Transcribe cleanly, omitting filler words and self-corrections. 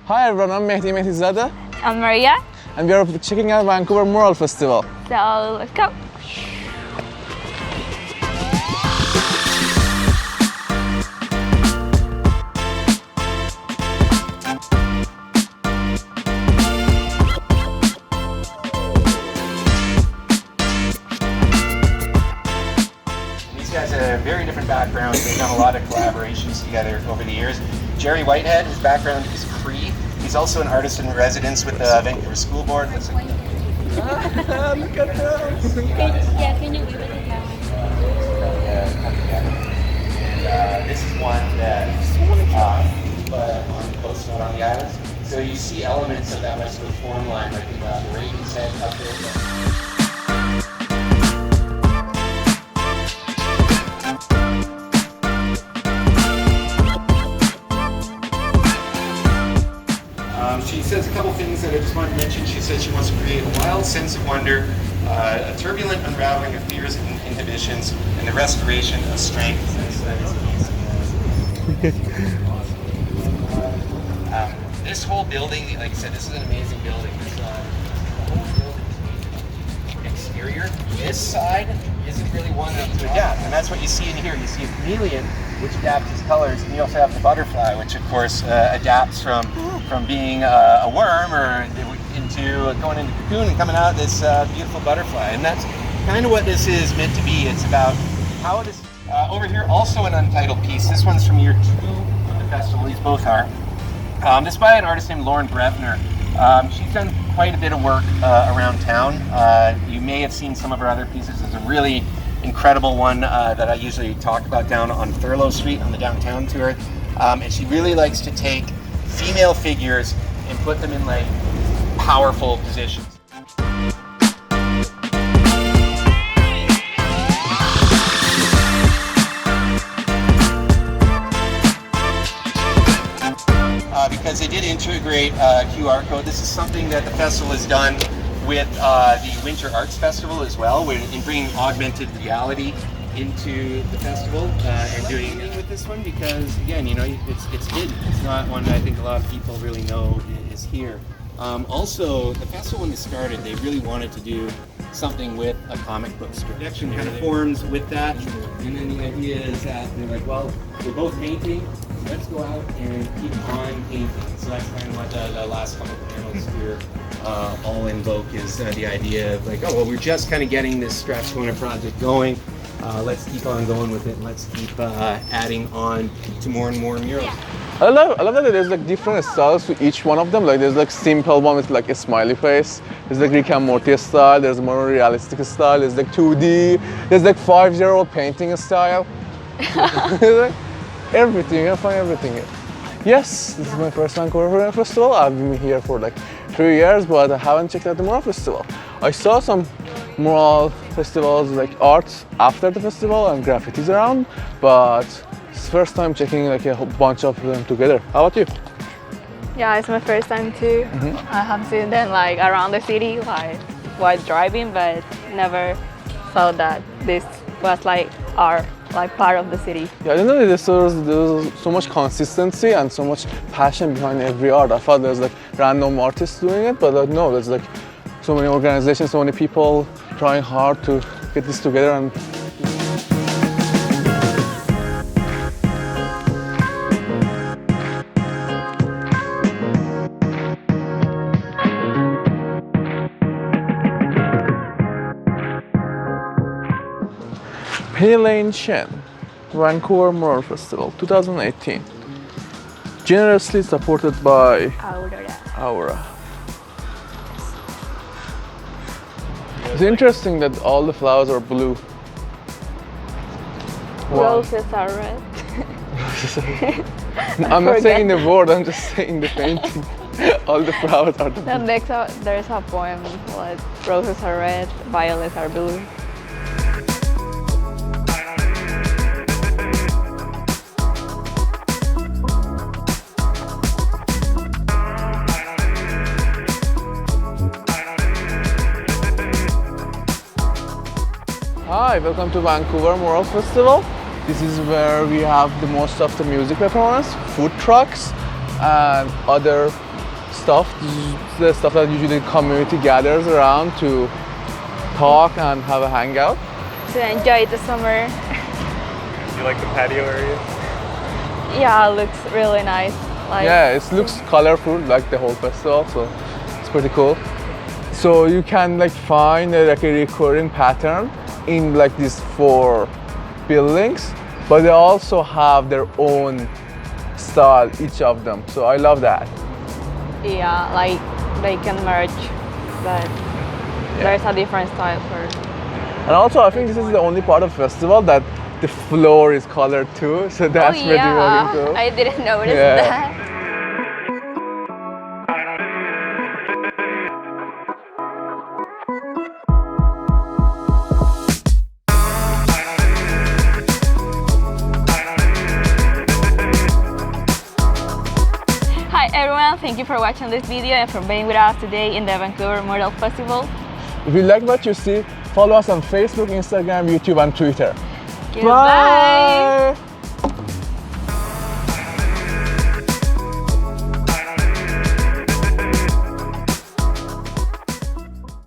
Hi everyone, I'm Mehdi. I'm Maria. And we are checking out Vancouver Mural Festival. So let's go. These guys have very different backgrounds. They've done a lot of collaborations together over the years. Jerry Whitehead, his background is Cree. He's also an artist in residence with the Vancouver School Board. Look at those. Can you leave it in that And this is one that but on the coast, not on the islands. So you see elements of that Westwood form line, like in the Raven's Head up there. She says a couple things that I just wanted to mention. She says she wants to create a wild sense of wonder, a turbulent unraveling of fears and inhibitions, and the restoration of strength. This whole building, like I said, this is an amazing building. This whole building exterior. This side isn't really one to adapt, and that's what you see in here. You see a chameleon, which adapts its colors, and you also have the butterfly, which of course adapts from being a worm or into going into cocoon and coming out this beautiful butterfly. And that's kind of what this is meant to be. It's about how it is. Over here, also an untitled piece. This one's from year 2 of the festival. These both are. This is by an artist named Brevner. She's done quite a bit of work around town. You may have seen some of her other pieces. There's a really incredible one that I usually talk about down on Thurlow Street on the downtown tour. And she really likes to take female figures and put them in like powerful positions. Because they did integrate QR code. This is something that the festival has done with the Winter Arts Festival as well, in bringing augmented reality into the festival and doing it with this one, because again, you know, it's hidden. It's not one that I think a lot of people really know is here. Also, the festival when it started, they really wanted to do something with a comic book strip. The action kind of forms with that, and then the idea is that they're like, well, we're both painting, so let's go out and keep on painting. So that's kind of what the last couple of panels here all invoke is the idea of like, oh, well, we're just kind of getting this stretch corner project going. Let's keep on going with it, and let's keep adding on to more and more murals. I love that there's like different styles to each one of them. Like there's like simple one with like a smiley face. There's like Rick and Morty style. There's more realistic style. There's like 2D. There's like 5-year-old painting style. Like, everything, you can find everything here. Yes, this is my first Vancouver Mural Festival. I've been here for like 3 years, but I haven't checked out the Mural Festival. I saw some mural festivals like art after the festival and graffitis around, but it's the first time checking like a whole bunch of them together. How about you? Yeah, it's my first time too. I have seen them like around the city, like while driving, but never thought that this was like art, like part of the city. Yeah, I didn't know there's so much consistency and so much passion behind every art. I thought there's like random artists doing it, but no, there's like so many organizations, so many people trying hard to get this together. And Penny Lane Shen, Vancouver Mural Festival 2018. Generously supported by Aura. It's interesting that all the flowers are blue. Wow. Roses are red. I'm not saying the word, I'm just saying the painting. All the flowers are the blue. Then there's a poem like roses are red, violets are blue. Hi, welcome to Vancouver Mural Festival. This is where we have the most of the music performance, food trucks, and other stuff. This is the stuff that usually the community gathers around to talk and have a hangout. To enjoy the summer. You like the patio area? Yeah, it looks really nice. Like, Yeah, it looks colorful like the whole festival, so it's pretty cool. So you can like find a recurring pattern in like these 4 buildings, but they also have their own style, each of them. So I love that. Yeah, like they can merge, but there's a different style for. And also I think this is the only part of the festival that the floor is colored too, so that's pretty fucking cool. I didn't notice Yeah. that. Hi everyone, thank you for watching this video and for being with us today in the Vancouver Mural Festival. If you like what you see, follow us on Facebook, Instagram, YouTube and Twitter. Goodbye! Bye!